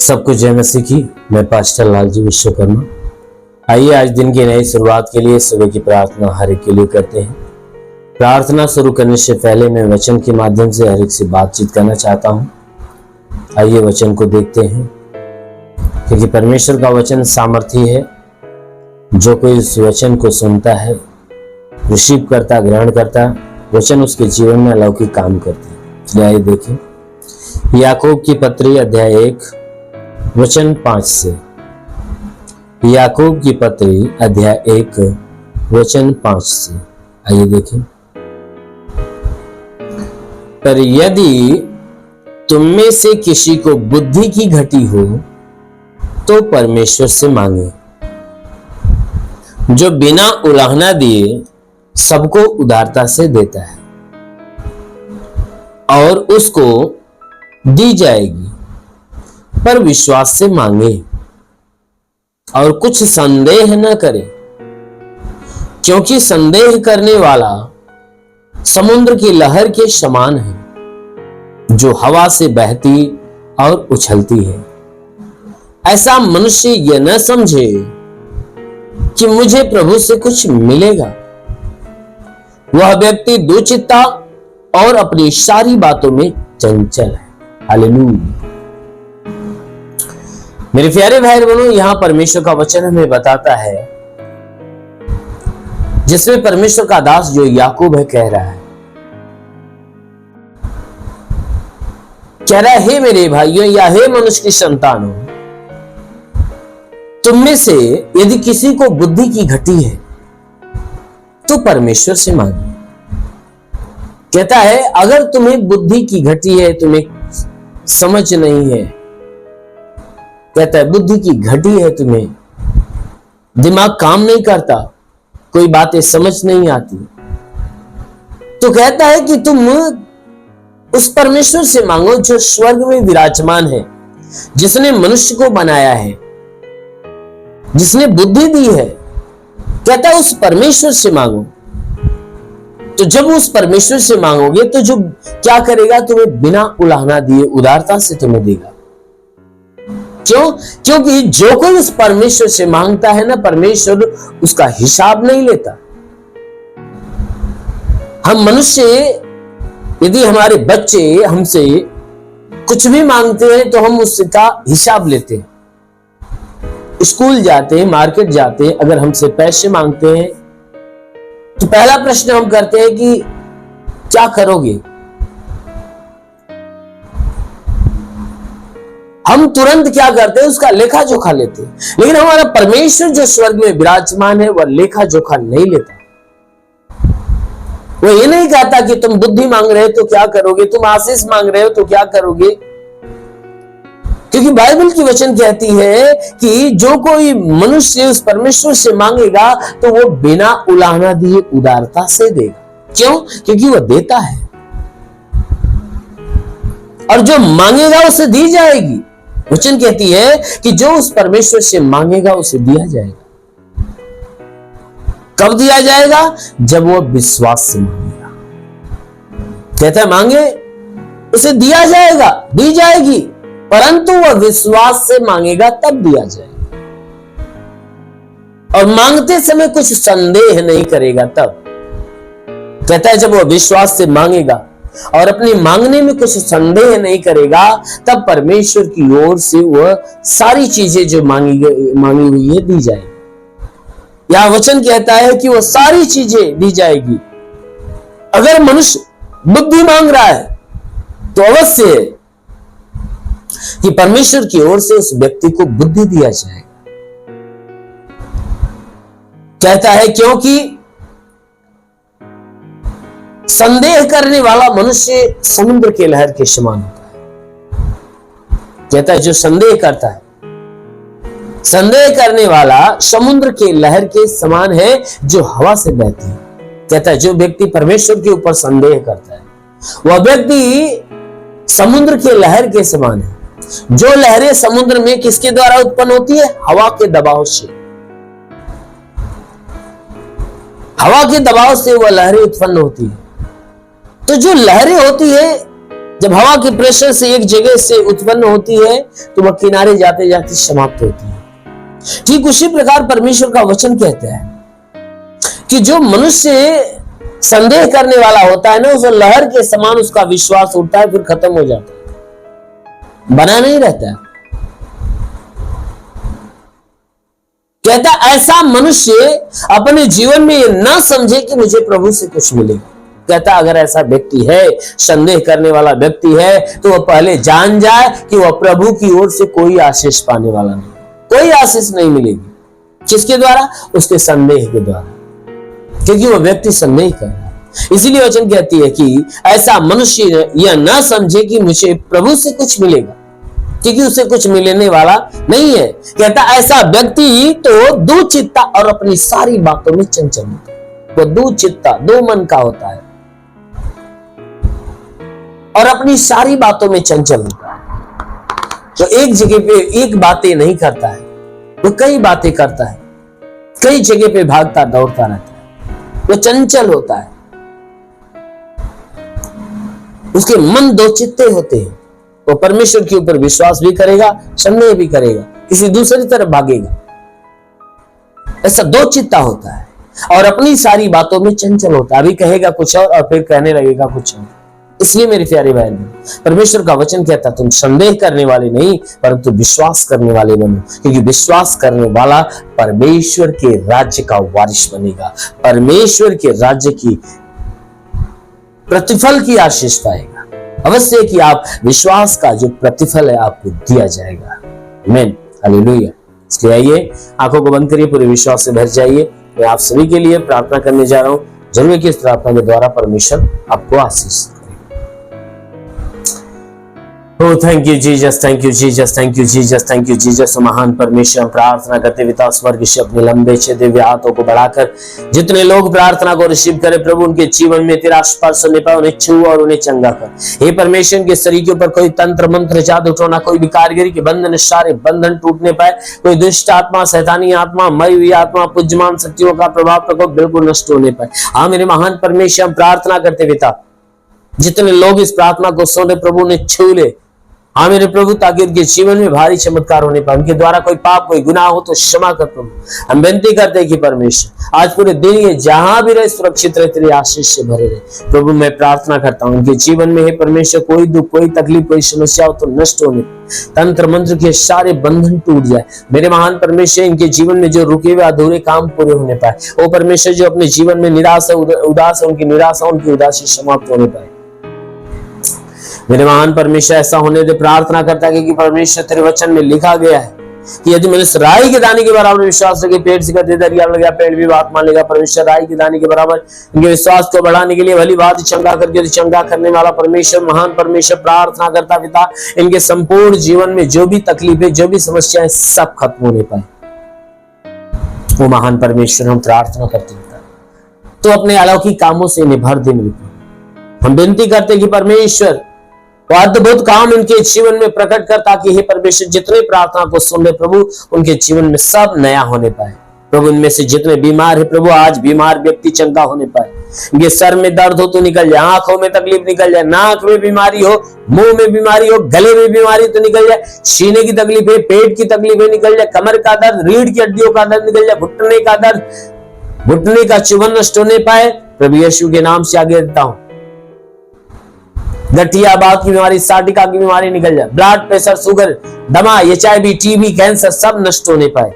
सबको जय मसीह की। मैं पास्टर लालजी विश्वकर्मा। आइए आज दिन की नई शुरुआत के लिए सुबह की प्रार्थना हर एक के लिए करते हैं। प्रार्थना शुरू करने से पहले मैं वचन के माध्यम से हर एक से बातचीत करना चाहता हूं। आइए वचन को देखते हैं, क्योंकि परमेश्वर का वचन सामर्थी है। जो कोई इस वचन को सुनता है, रिसीव करता, ग्रहण करता, वचन उसके जीवन में अलौकिक काम करते हैं। चलिए आइए देखें याकूब की पत्री अध्याय 1 वचन 5 से। याकूब की पत्री अध्याय 1 वचन 5 से आइए देखें। पर यदि तुम में से किसी को बुद्धि की घटी हो तो परमेश्वर से मांगे, जो बिना उलाहना दिए सबको उदारता से देता है, और उसको दी जाएगी। पर विश्वास से मांगे और कुछ संदेह न करे, क्योंकि संदेह करने वाला समुद्र की लहर के समान है, जो हवा से बहती और उछलती है। ऐसा मनुष्य यह न समझे कि मुझे प्रभु से कुछ मिलेगा। वह व्यक्ति दुचित्ता और अपनी सारी बातों में चंचल है। हालेलुया। मेरे प्यारे भाई बहनों, यहां परमेश्वर का वचन हमें बताता है, जिसमें परमेश्वर का दास जो याकूब है कह रहा है, हे मेरे भाइयों या हे मनुष्य की संतानों, तुम में से यदि किसी को बुद्धि की घटी है तो परमेश्वर से मांगे। कहता है अगर तुम्हें बुद्धि की घटी है, तुम्हें समझ नहीं है, कहता है बुद्धि की घटी है, तुम्हें दिमाग काम नहीं करता, कोई बातें समझ नहीं आती, तो कहता है कि तुम उस परमेश्वर से मांगो जो स्वर्ग में विराजमान है, जिसने मनुष्य को बनाया है, जिसने बुद्धि दी है। कहता है उस परमेश्वर से मांगो। तो जब उस परमेश्वर से मांगोगे तो जो क्या करेगा, तुम्हें बिना उलाहना दिए उदारता से तुम्हें देगा। क्यों? क्योंकि जो कोई उस परमेश्वर से मांगता है ना, परमेश्वर उसका हिसाब नहीं लेता। हम मनुष्य, यदि हमारे बच्चे हमसे कुछ भी मांगते हैं तो हम उसका हिसाब लेते हैं। स्कूल जाते हैं, मार्केट जाते हैं, अगर हमसे पैसे मांगते हैं तो पहला प्रश्न हम करते हैं कि क्या करोगे। हम तुरंत क्या करते हैं, उसका लेखा जोखा लेते हैं। लेकिन हमारा परमेश्वर जो स्वर्ग में विराजमान है वह लेखा जोखा नहीं लेता। वो ये नहीं कहता कि तुम बुद्धि मांग रहे हो तो क्या करोगे, तुम आशीष मांग रहे हो तो क्या करोगे। क्योंकि बाइबल की वचन कहती है कि जो कोई मनुष्य उस परमेश्वर से मांगेगा तो वो बिना उलाहना दिए उदारता से देगा। क्यों? क्योंकि वो देता है, और जो मांगेगा उसे दी जाएगी। वचन कहती है कि जो उस परमेश्वर से मांगेगा उसे दिया जाएगा। कब दिया जाएगा? जब वो विश्वास से मांगेगा। कहता है मांगे उसे दिया जाएगा, दी जाएगी, परंतु वह विश्वास से मांगेगा तब दिया जाएगा। और मांगते समय कुछ संदेह नहीं करेगा तब। कहता है जब वह विश्वास से मांगेगा और अपनी मांगने में कुछ संदेह नहीं करेगा, तब परमेश्वर की ओर से वह सारी चीजें जो मांगी हुई है दी जाएगी। यह वचन कहता है कि वह सारी चीजें दी जाएगी। अगर मनुष्य बुद्धि मांग रहा है तो अवश्य है कि परमेश्वर की ओर से उस व्यक्ति को बुद्धि दिया जाएगा। कहता है क्योंकि संदेह करने वाला मनुष्य समुद्र के लहर के समान होता है। कहता है जो संदेह करता है, संदेह करने वाला समुद्र के लहर के समान है जो हवा से बहती है। कहता है जो व्यक्ति परमेश्वर के ऊपर संदेह करता है वह व्यक्ति समुद्र के लहर के समान है। जो लहरें समुद्र में किसके द्वारा उत्पन्न होती है? हवा के दबाव से। हवा के दबाव से वह लहरें उत्पन्न होती है। तो जो लहरें होती है जब हवा के प्रेशर से एक जगह से उत्पन्न होती है तो वह किनारे जाते जाते समाप्त होती है। ठीक उसी प्रकार परमेश्वर का वचन कहता है कि जो मनुष्य संदेह करने वाला होता है ना, उस लहर के समान उसका विश्वास उठता है, फिर खत्म हो जाता है, बना नहीं रहता है। कहता ऐसा मनुष्य अपने जीवन में ये ना समझे कि मुझे प्रभु से कुछ मिलेगा। कहता अगर ऐसा व्यक्ति है, संदेह करने वाला व्यक्ति है, तो वह पहले जान जाए कि वह प्रभु की ओर से कोई आशीष पाने वाला नहीं, कोई आशीष नहीं मिलेगी। किसके द्वारा? उसके संदेह के द्वारा, क्योंकि वह व्यक्ति संदेह कर रहा है। इसीलिए वचन कहती है कि ऐसा मनुष्य यह ना समझे कि मुझे प्रभु से कुछ मिलेगा, क्योंकि उसे कुछ मिलने वाला नहीं है। कहता ऐसा व्यक्ति तो दो चित्ता और अपनी सारी बातों में चंचल होता है। वो दो चित्ता, दो मन का होता है और अपनी सारी बातों में चंचल होता है। तो एक जगह पे एक बातें नहीं करता है, वो कई बातें करता है, कई जगह पे भागता दौड़ता रहता है, वो चंचल होता है। उसके मन दो चित्ते होते हैं। वो परमेश्वर के ऊपर विश्वास भी करेगा, संदेह भी करेगा, किसी दूसरी तरफ भागेगा। ऐसा दो चित्ता होता है और अपनी सारी बातों में चंचल होता है। अभी कहेगा कुछ और फिर कहने लगेगा कुछ और। इसलिए मेरे प्यारे भाई, परमेश्वर का वचन कहता तुम संदेह करने वाले नहीं परंतु विश्वास करने वाले बनो, क्योंकि विश्वास करने वाला परमेश्वर के राज्य का वारिस बनेगा, परमेश्वर के राज्य की प्रतिफल की आशीष पाएगा। अवश्य कि आप विश्वास का जो प्रतिफल है आपको दिया जाएगा। आमीन, हालेलुया। इसलिए आइए आंखों को बंद करिए, पूरे विश्वास से भर जाइए। मैं आप सभी के लिए प्रार्थना करने जा रहा हूं, जरूर कि इस प्रार्थना के द्वारा परमेश्वर आपको आशीष। Oh, thank you Jesus, thank you Jesus, thank you Jesus, thank you Jesus। महान परमेश्वर, हम प्रार्थना करते पिता स्वर्ग से अपने लंबे छे दिव्य हाथों को बढ़ाकर जितने लोग प्रार्थना को रिसीव करें प्रभु, उनके जीवन में तेरा स्पर्श होने पाए, उन्हें छू और उन्हें चंगा कर। हे परमेश्वर के शरीर के ऊपर कोई तंत्र मंत्र जादू टोना, कोई भी कारीगरी के बंधन, सारे बंधन टूटने पाए। कोई दुष्ट आत्मा, शैतानी आत्मा, मरी हुई आत्मा, पूज्यमान शक्तियों का प्रभाव प्रकोप बिल्कुल नष्ट होने पाए। हाँ मेरे महान परमेश्वर, हम प्रार्थना करते पिता जितने लोग इस प्रार्थना को सुन रहे प्रभु ने छू ले। हाँ मेरे प्रभु, ताकि उनके जीवन में भारी चमत्कार होने पाए, उनके द्वारा कोई पाप कोई गुनाह हो तो क्षमा कर प्रभु। हम विनती करते हैं कि परमेश्वर आज पूरे दिन ये जहां भी रहे सुरक्षित रहे, तेरी आशीष से भरे रहे। प्रभु मैं प्रार्थना करता हूँ उनके जीवन में हे परमेश्वर कोई दुख कोई तकलीफ कोई समस्या हो तो नष्ट होने, तंत्र मंत्र के सारे बंधन टूट जाए। मेरे महान परमेश्वर, इनके जीवन में जो रुके हुए अधूरे काम पूरे होने पाए। ओ परमेश्वर, जो अपने जीवन में निराश है उदास है, उनकी निराशा उनकी उदासी समाप्त होने पाए। मेरे महान परमेश्वर ऐसा होने दे, प्रार्थना करता है कि परमेश्वर तेरे वचन में लिखा गया है कि यदि मनुष्य राई के दाने के बराबर विश्वास रखे, पेड़ से कहते दरिया लग गया पेड़ भी बात मान लेगा। परमेश्वर राई के दाने के बराबर इनके विश्वास को बढ़ाने के लिए भली बात चंगा करके चंगा करने वाला परमेश्वर, महान परमेश्वर, प्रार्थना करता पिता इनके संपूर्ण जीवन में जो भी तकलीफें जो भी समस्याएं सब खत्म होने पाए। वो महान परमेश्वर, हम प्रार्थना करते पिता तो अपने अलौकिक कामों से इन्हें भर दे। हम विनती करते कि परमेश्वर वो अद्भुत काम इनके जीवन में प्रकट कर, ताकि हे परमेश्वर जितने प्रार्थना को सुन रहे प्रभु उनके जीवन में सब नया होने पाए। प्रभु इनमें से जितने बीमार है प्रभु, आज बीमार व्यक्ति चंगा होने पाए। इनके सर में दर्द हो तो निकल जाए, आंखों में तकलीफ निकल जाए, नाक में बीमारी हो, मुंह में बीमारी हो, गले में बीमारी तो निकल जाए, सीने की तकलीफ है, पेट की तकलीफ निकल जाए, कमर का दर्द, रीढ़ की हड्डियों का दर्द निकल जाए, घुटने का दर्द, घुटने का चुभन नष्ट होने पाए। प्रभु यीशु के नाम से आगे देता हूं, गठिया बात की बीमारी, साटिका की बीमारी निकल जाए, ब्लड प्रेशर, शुगर, दमा, HIV, टीबी, कैंसर सब नष्ट होने पाए।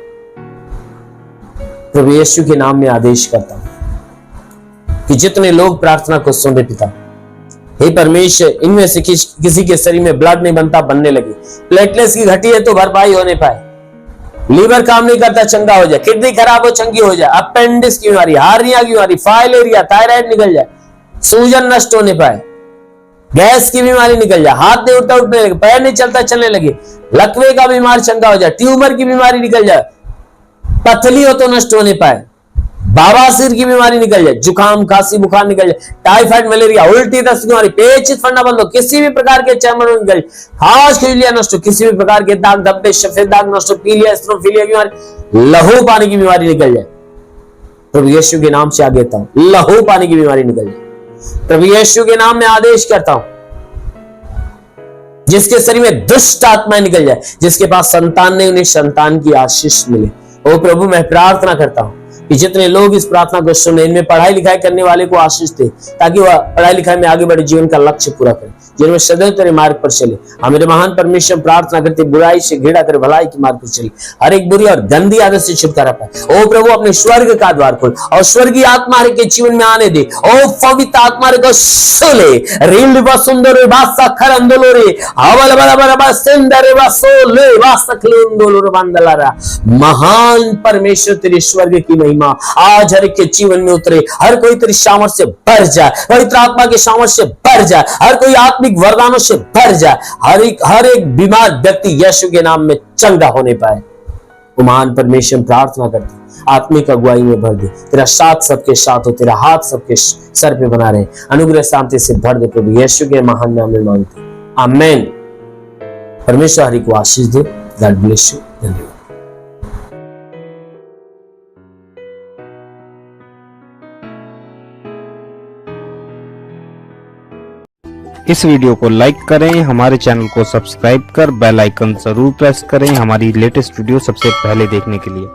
प्रभु यीशु के नाम में आदेश करता हूं कि जितने लोग प्रार्थना को सुन रहे पिता, हे परमेश्वर इनमें से किसी के शरीर में ब्लड नहीं बनता बनने लगे, प्लेटलेट्स की घटी है तो भरपाई होने पाए, लीवर काम नहीं करता चंगा हो जाए, किडनी खराब हो चंगी हो जाए, अपेंडिक्स की बीमारी, हार्निया की बीमारी, फाइलेरिया, थायराइड निकल जाए, सूजन नष्ट होने पाए, गैस की बीमारी निकल जाए, हाथ नहीं उठता उठने लगे, पैर नहीं चलता चलने लगे, लकवे का बीमार चंगा हो जाए, ट्यूमर की बीमारी निकल जाए, पथली हो तो नष्ट होने पाए, बवासीर की बीमारी निकल जाए, जुकाम खांसी बुखार निकल जाए, टाइफाइड मलेरिया उल्टी दस्त की बीमारी, पेट चित फटना बंद हो, किसी भी प्रकार के चर्म रोग निकल, खाज खुजलियां नष्ट हो, किसी भी प्रकार के दाग धब्बे सफेद दाग नष्ट हो, पीलिया स्ट्रोफिलिया की बीमारी, लहू पानी की बीमारी निकल जाए। प्रभु यीशु के नाम से आगे लहू पानी की बीमारी निकल जाए। प्रभु यीशु के नाम में आदेश करता हूं जिसके शरीर में दुष्ट आत्माएं निकल जाए, जिसके पास संतान नहीं उन्हें संतान की आशीष मिले। ओ प्रभु, मैं प्रार्थना करता हूं कि जितने लोग इस प्रार्थना को सुने, इनमें पढ़ाई लिखाई करने वाले को आशीष दे, ताकि वह पढ़ाई लिखाई में आगे बढ़े, जीवन का लक्ष्य पूरा करे, जिनमें सदैव तेरे मार्ग पर चले। हम मेरे महान परमेश्वर प्रार्थना करते, बुराई से घृणा करे, भलाई के मार्ग पर चले, हर एक बुरी और गंदी आदत से छुटकारा पाए। ओ प्रभु, अपने स्वर्ग का द्वार खोल और स्वर्गीय आत्मा के जीवन में आने दे। ओ पवित्र आत्मा को सोले रील सुंदर महान परमेश्वर, तेरी स्वर्ग की महिमा आज हर एक के जीवन में उतरे। हर कोई तेरी सामर्थ से भर जाए, पवित्र आत्मा के सामर्थ से भर जाए, हर कोई आत्मिक वरदानों से भर जाए, हर एक बीमार व्यक्ति यीशु के नाम में चंगा होने पाए। वो महान परमेश्वर प्रार्थना करते, आत्मिक अगुवाई में भर दे, तेरा साथ सबके साथ हो, तेरा हाथ सबके सर पे बना रहे, अनुग्रह शांति से भर दे प्रभु, यीशु के महान नाम में मांगते, आमेन। परमेश्वर हरि को आशीष दे। God bless you. धन्यवाद। इस वीडियो को लाइक करें, हमारे चैनल को सब्सक्राइब कर बेल आइकन जरूर प्रेस करें हमारी लेटेस्ट वीडियो सबसे पहले देखने के लिए।